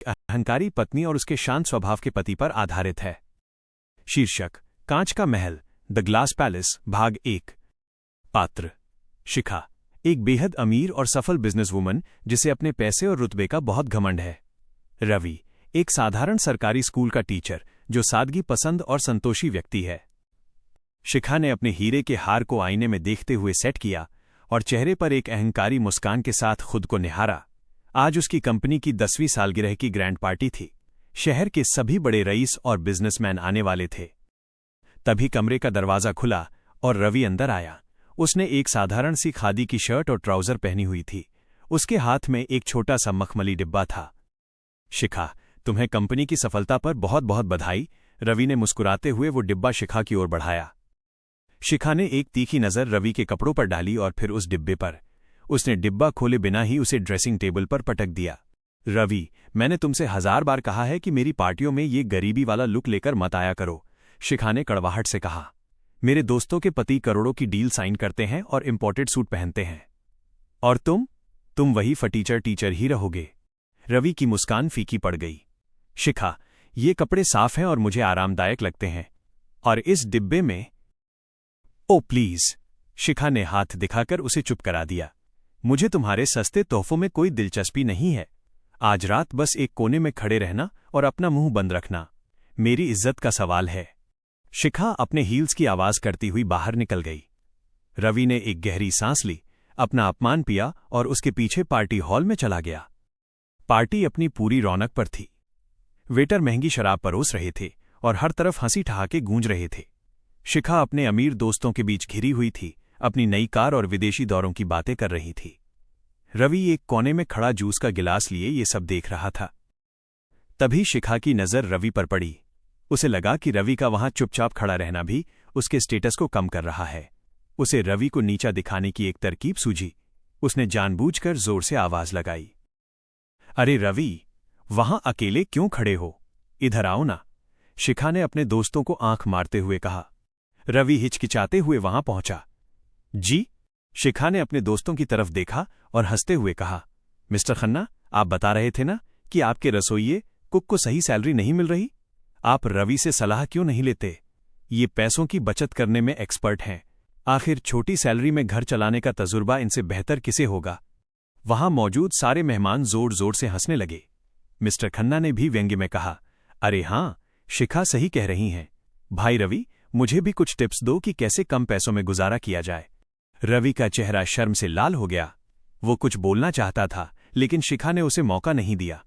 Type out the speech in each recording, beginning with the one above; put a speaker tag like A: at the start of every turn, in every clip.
A: अहंकारी पत्नी और उसके शांत स्वभाव के पति पर आधारित है। शीर्षक: कांच का महल, द ग्लास पैलेस, भाग 1। पात्र: शिखा, एक बेहद अमीर और सफल बिजनेसवुमन जिसे अपने पैसे और रुतबे का बहुत घमंड है। रवि, एक साधारण सरकारी स्कूल का टीचर जो सादगी पसंद और संतोषी व्यक्ति है। शिखा ने अपने हीरे के हार को आईने में देखते हुए सेट किया और चेहरे पर एक अहंकारी मुस्कान के साथ खुद को निहारा। आज उसकी कंपनी की 10वीं सालगिरह की ग्रैंड पार्टी थी। शहर के सभी बड़े रईस और बिजनेसमैन आने वाले थे। तभी कमरे का दरवाजा खुला और रवि अंदर आया। उसने एक साधारण सी खादी की शर्ट और ट्राउजर पहनी हुई थी। उसके हाथ में एक छोटा सा मखमली डिब्बा था। शिखा, तुम्हें कंपनी की सफलता पर बहुत बहुत बधाई। रवि ने मुस्कुराते हुए वो डिब्बा शिखा की ओर बढ़ाया। शिखा ने एक तीखी नज़र रवि के कपड़ों पर डाली और फिर उस डिब्बे पर। उसने डिब्बा खोले बिना ही उसे ड्रेसिंग टेबल पर पटक दिया। रवि, मैंने तुमसे 1000 बार कहा है कि मेरी पार्टियों में ये गरीबी वाला लुक लेकर मत आया करो, शिखा ने कड़वाहट से कहा। मेरे दोस्तों के पति करोड़ों की डील साइन करते हैं और इंपोर्टेड सूट पहनते हैं। और तुम वही फटीचर टीचर ही रहोगे। रवि की मुस्कान फीकी पड़ गई। शिखा, ये कपड़े साफ हैं और मुझे आरामदायक लगते हैं। और इस डिब्बे में? ओ प्लीज, शिखा ने हाथ दिखाकर उसे चुप करा दिया। मुझे तुम्हारे सस्ते तोहफों में कोई दिलचस्पी नहीं है। आज रात बस एक कोने में खड़े रहना और अपना मुंह बंद रखना। मेरी इज्जत का सवाल है। शिखा अपने हील्स की आवाज करती हुई बाहर निकल गई। रवि ने एक गहरी सांस ली, अपना अपमान पिया और उसके पीछे पार्टी हॉल में चला गया। पार्टी अपनी पूरी रौनक पर थी। वेटर महंगी शराब परोस रहे थे और हर तरफ हंसी ठहाके गूंज रहे थे। शिखा अपने अमीर दोस्तों के बीच घिरी हुई थी, अपनी नई कार और विदेशी दौरों की बातें कर रही थी। रवि एक कोने में खड़ा जूस का गिलास लिए ये सब देख रहा था। तभी शिखा की नज़र रवि पर पड़ी। उसे लगा कि रवि का वहां चुपचाप खड़ा रहना भी उसके स्टेटस को कम कर रहा है। उसे रवि को नीचा दिखाने की एक तरकीब सूझी। उसने जानबूझकर जोर से आवाज लगाई, अरे रवि, वहां अकेले क्यों खड़े हो? इधर आओ ना। शिखा ने अपने दोस्तों को आंख मारते हुए कहा। रवि हिचकिचाते हुए वहां पहुंचा। जी? शिखा ने अपने दोस्तों की तरफ देखा और हंसते हुए कहा, मिस्टर खन्ना, आप बता रहे थे ना कि आपके रसोइये कुक को सही सैलरी नहीं मिल रही। आप रवि से सलाह क्यों नहीं लेते? ये पैसों की बचत करने में एक्सपर्ट हैं। आखिर छोटी सैलरी में घर चलाने का तजुर्बा इनसे बेहतर किसे होगा? वहां मौजूद सारे मेहमान जोर जोर से हंसने लगे। मिस्टर खन्ना ने भी व्यंग्य में कहा, अरे हां, शिखा सही कह रही हैं। भाई रवि, मुझे भी कुछ टिप्स दो कि कैसे कम पैसों में गुजारा किया जाए। रवि का चेहरा शर्म से लाल हो गया। वो कुछ बोलना चाहता था, लेकिन शिखा ने उसे मौका नहीं दिया।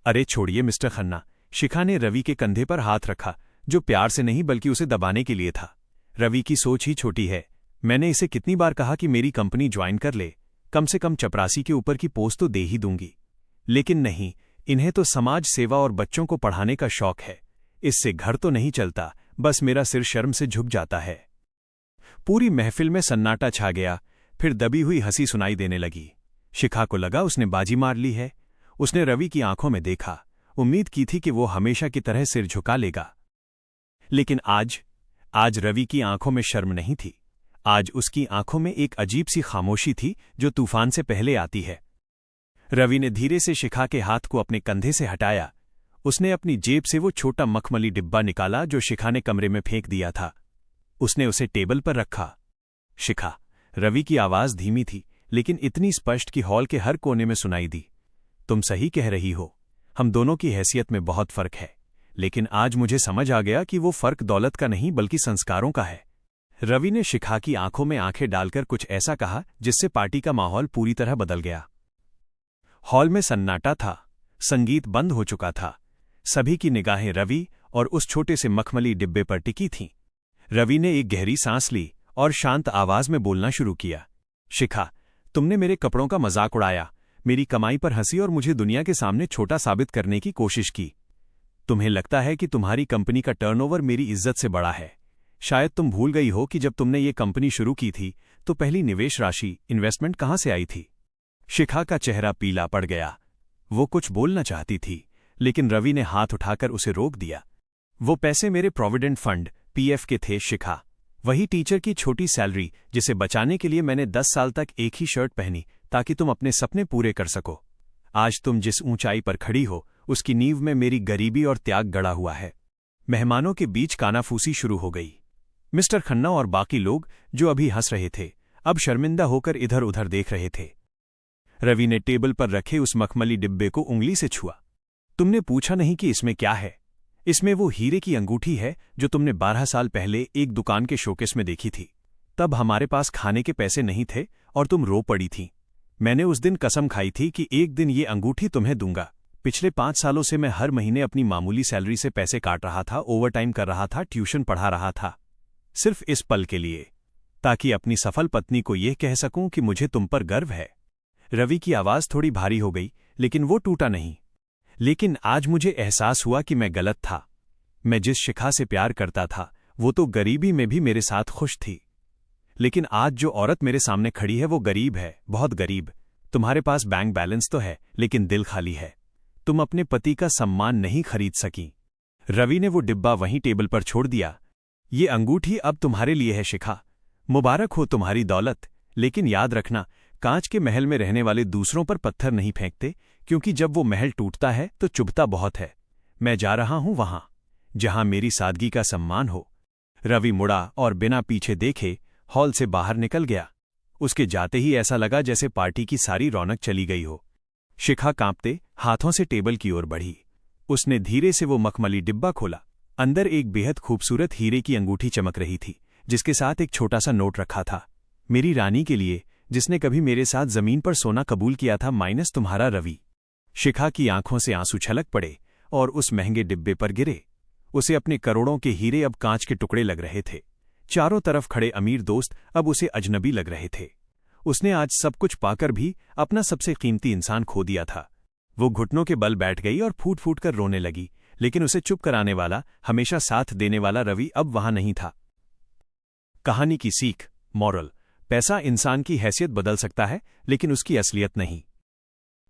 A: अरे छोड़िए मिस्टर खन्ना, शिखा ने रवि के कंधे पर हाथ रखा, जो प्यार से नहीं बल्कि उसे दबाने के लिए था। रवि की सोच ही छोटी है। मैंने इसे कितनी बार कहा कि मेरी कंपनी ज्वाइन कर ले, कम से कम चपरासी के ऊपर की पोस्ट तो दे ही दूंगी। लेकिन नहीं, इन्हें तो समाज सेवा और बच्चों को पढ़ाने का शौक है। इससे घर तो नहीं चलता, बस मेरा सिर शर्म से झुक जाता है। पूरी महफिल में सन्नाटा छा गया। फिर दबी हुई हंसी सुनाई देने लगी। शिखा को लगा उसने बाजी मार ली है। उसने रवि की आंखों में देखा। उम्मीद की थी कि वो हमेशा की तरह सिर झुका लेगा। लेकिन आज रवि की आंखों में शर्म नहीं थी। आज उसकी आंखों में एक अजीब सी खामोशी थी जो तूफान से पहले आती है। रवि ने धीरे से शिखा के हाथ को अपने कंधे से हटाया। उसने अपनी जेब से वो छोटा मखमली डिब्बा निकाला जो शिखा ने कमरे में फेंक दिया था। उसने उसे टेबल पर रखा। शिखा, रवि की आवाज धीमी थी, लेकिन इतनी स्पष्ट कि हॉल के हर कोने में सुनाई दी। तुम सही कह रही हो। हम दोनों की हैसियत में बहुत फर्क है। लेकिन आज मुझे समझ आ गया कि वो फर्क दौलत का नहीं बल्कि संस्कारों का है। रवि ने शिखा की आंखों में आंखें डालकर कुछ ऐसा कहा जिससे पार्टी का माहौल पूरी तरह बदल गया। हॉल में सन्नाटा था। संगीत बंद हो चुका था। सभी की निगाहें रवि और उस छोटे से मखमली डिब्बे पर टिकी थीं। रवि ने एक गहरी सांस ली और शांत आवाज में बोलना शुरू किया। शिखा, तुमने मेरे कपड़ों का मजाक उड़ाया, मेरी कमाई पर हंसी और मुझे दुनिया के सामने छोटा साबित करने की कोशिश की। तुम्हें लगता है कि तुम्हारी कंपनी का टर्नओवर मेरी इज्जत से बड़ा है। शायद तुम भूल गई हो कि जब तुमने ये कंपनी शुरू की थी तो पहली निवेश राशि, इन्वेस्टमेंट कहां से आई थी? शिखा का चेहरा पीला पड़ गया। वो कुछ बोलना चाहती थी, लेकिन रवि ने हाथ उठाकर उसे रोक दिया। वो पैसे मेरे प्रोविडेंट फंड पीएफ के थे शिखा। वही टीचर की छोटी सैलरी जिसे बचाने के लिए मैंने 10 साल तक एक ही शर्ट पहनी ताकि तुम अपने सपने पूरे कर सको। आज तुम जिस ऊंचाई पर खड़ी हो उसकी नींव में मेरी गरीबी और त्याग गड़ा हुआ है। मेहमानों के बीच कानाफूसी शुरू हो गई। मिस्टर खन्ना और बाकी लोग जो अभी हंस रहे थे, अब शर्मिंदा होकर इधर उधर देख रहे थे। रवि ने टेबल पर रखे उस मखमली डिब्बे को उंगली से छुआ। तुमने पूछा नहीं कि इसमें क्या है? इसमें वो हीरे की अंगूठी है जो तुमने 12 साल पहले एक दुकान के शोकेस में देखी थी। तब हमारे पास खाने के पैसे नहीं थे और तुम रो पड़ी थी। मैंने उस दिन कसम खाई थी कि एक दिन ये अंगूठी तुम्हें दूंगा। पिछले 5 सालों से मैं हर महीने अपनी मामूली सैलरी से पैसे काट रहा था, ओवरटाइम कर रहा था, ट्यूशन पढ़ा रहा था, सिर्फ इस पल के लिए, ताकि अपनी सफल पत्नी को यह कह सकूं कि मुझे तुम पर गर्व है। रवि की आवाज थोड़ी भारी हो गई, लेकिन वो टूटा नहीं। लेकिन आज मुझे एहसास हुआ कि मैं गलत था। मैं जिस शिखा से प्यार करता था वो तो गरीबी में भी मेरे साथ खुश थी, लेकिन आज जो औरत मेरे सामने खड़ी है वो गरीब है, बहुत गरीब। तुम्हारे पास बैंक बैलेंस तो है, लेकिन दिल खाली है। तुम अपने पति का सम्मान नहीं खरीद सकी। रवि ने वो डिब्बा वहीं टेबल पर छोड़ दिया। ये अंगूठी अब तुम्हारे लिए है शिखा। मुबारक हो तुम्हारी दौलत, लेकिन याद रखना, कांच के महल में रहने वाले दूसरों पर पत्थर नहीं फेंकते, क्योंकि जब वो महल टूटता है तो चुभता बहुत है। मैं जा रहा हूं वहां जहां मेरी सादगी का सम्मान हो। रवि मुड़ा और बिना पीछे देखे हॉल से बाहर निकल गया। उसके जाते ही ऐसा लगा जैसे पार्टी की सारी रौनक चली गई हो। शिखा कांपते हाथों से टेबल की ओर बढ़ी। उसने धीरे से वो मखमली डिब्बा खोला। अंदर एक बेहद खूबसूरत हीरे की अंगूठी चमक रही थी, जिसके साथ एक छोटा सा नोट रखा था। मेरी रानी के लिए, जिसने कभी मेरे साथ जमीन पर सोना कबूल किया था, माइनस तुम्हारा रवि। शिखा की आंखों से आंसू छलक पड़े और उस महंगे डिब्बे पर गिरे। उसे अपने करोड़ों के हीरे अब कांच के टुकड़े लग रहे थे। चारों तरफ खड़े अमीर दोस्त अब उसे अजनबी लग रहे थे। उसने आज सब कुछ पाकर भी अपना सबसे कीमती इंसान खो दिया था। वो घुटनों के बल बैठ गई और फूट फूट कर रोने लगी, लेकिन उसे चुप कराने वाला, हमेशा साथ देने वाला रवि अब वहां नहीं था। कहानी की सीख, मॉरल: पैसा इंसान की हैसियत बदल सकता है, लेकिन उसकी असलियत नहीं।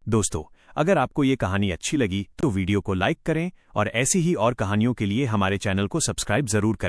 A: दोस्तों, अगर आपको ये कहानी अच्छी लगी तो वीडियो को लाइक करें और ऐसी ही और कहानियों के लिए हमारे चैनल को सब्सक्राइब जरूर करें।